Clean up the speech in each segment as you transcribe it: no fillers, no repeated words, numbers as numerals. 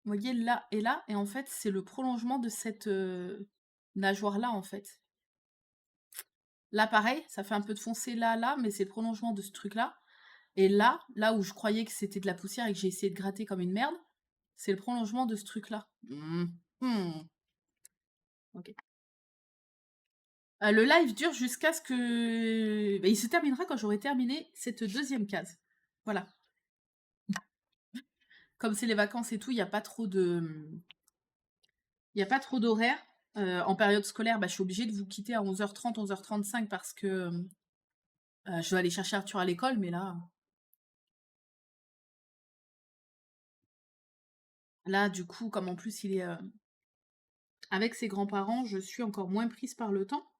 Vous voyez là, et en fait, c'est le prolongement de cette, nageoire-là, en fait. Là, pareil, ça fait un peu de foncé là, mais c'est le prolongement de ce truc-là. Et là où je croyais que c'était de la poussière et que j'ai essayé de gratter comme une merde, c'est le prolongement de ce truc-là. OK. Le live dure jusqu'à ce que il se terminera quand j'aurai terminé cette deuxième case. Voilà. Comme c'est les vacances et tout, il y a pas trop d'horaires. En période scolaire, bah, je suis obligée de vous quitter à 11h30, 11h35 parce que, je dois aller chercher Arthur à l'école, mais là, du coup, comme en plus il est, avec ses grands-parents, je suis encore moins prise par le temps.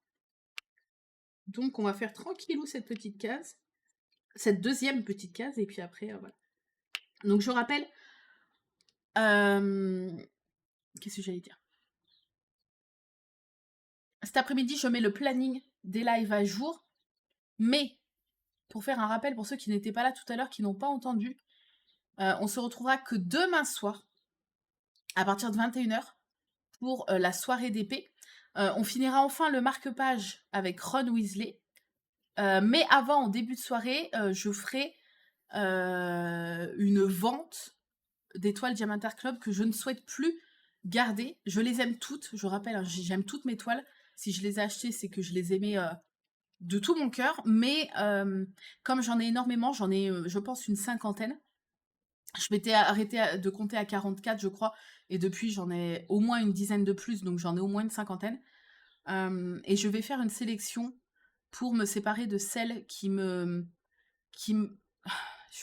Donc on va faire tranquillou cette petite case, cette deuxième petite case, et puis après, voilà. Donc je rappelle, qu'est-ce que j'allais dire? Cet après-midi, je mets le planning des lives à jour, mais pour faire un rappel pour ceux qui n'étaient pas là tout à l'heure, qui n'ont pas entendu, on se retrouvera que demain soir, à partir de 21h, pour la soirée d'épée. On finira enfin le marque-page avec Ron Weasley. Mais avant, en début de soirée, je ferai une vente d'étoiles Diamantar Club que je ne souhaite plus garder. Je les aime toutes, je rappelle, hein, j'aime toutes mes toiles. Si je les ai achetées, c'est que je les aimais de tout mon cœur. Mais comme j'en ai énormément, j'en ai, je pense, une cinquantaine. Je m'étais arrêtée de compter à 44, je crois. Et depuis, j'en ai au moins une dizaine de plus, donc j'en ai au moins une cinquantaine. Et je vais faire une sélection pour me séparer de celles qui me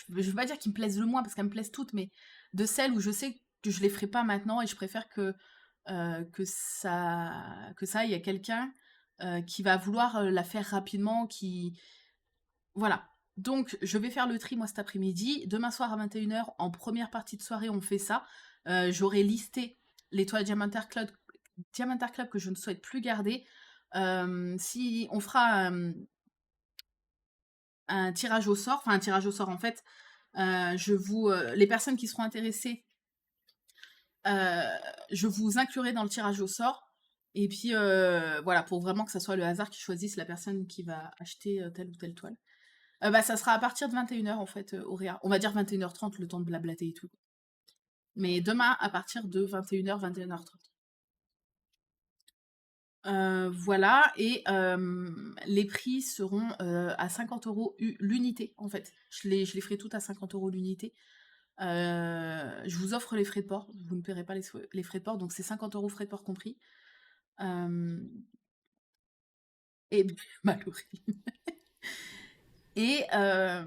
je veux pas dire qu'ils me plaisent le moins parce qu'elles me plaisent toutes, mais de celles où je sais que je les ferai pas maintenant et je préfère que ça aille à quelqu'un, qui va vouloir, la faire rapidement, qui voilà. Donc je vais faire le tri moi cet après-midi. Demain soir à 21h, en première partie de soirée, on fait ça. J'aurai listé les toiles Diamantar Club que je ne souhaite plus garder. Si on fera, un tirage au sort, enfin un tirage au sort en fait, les personnes qui seront intéressées, euh, je vous inclurai dans le tirage au sort. Et puis voilà, pour vraiment que ça soit le hasard qui choisisse la personne qui va acheter telle ou telle toile. Bah, ça sera à partir de 21h en fait, Auréa. On va dire 21h30, le temps de blablater et tout. Mais demain, à partir de 21h, 21h30. Voilà, et les prix seront à 50 € l'unité, en fait. Je les ferai toutes à 50 € l'unité. Je vous offre les frais de port, vous ne paierez pas les frais de port, donc c'est 50 € frais de port compris. Euh, et Mallory. Et ça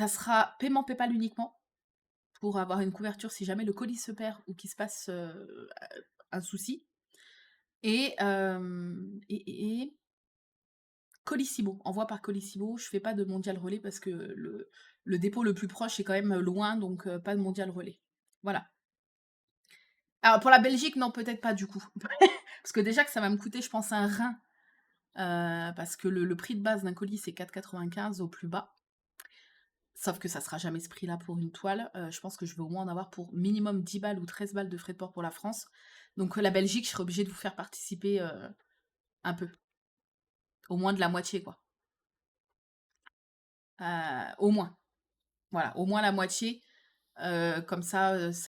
sera paiement PayPal uniquement pour avoir une couverture si jamais le colis se perd ou qu'il se passe un souci. Et Colissimo, envoi par Colissimo. Je fais pas de mondial relais parce que le dépôt le plus proche est quand même loin, donc pas de mondial relais. Voilà. Alors pour la Belgique, non, peut-être pas du coup. Parce que déjà que ça va me coûter, je pense, un rein. Parce que le prix de base d'un colis, c'est 4,95 au plus bas. Sauf que ça sera jamais ce prix-là pour une toile. Je pense que je vais au moins en avoir pour minimum 10 balles ou 13 balles de frais de port pour la France. Donc la Belgique, je serai obligée de vous faire participer un peu. Au moins de la moitié, quoi. Au moins. Voilà, au moins la moitié. Comme ça,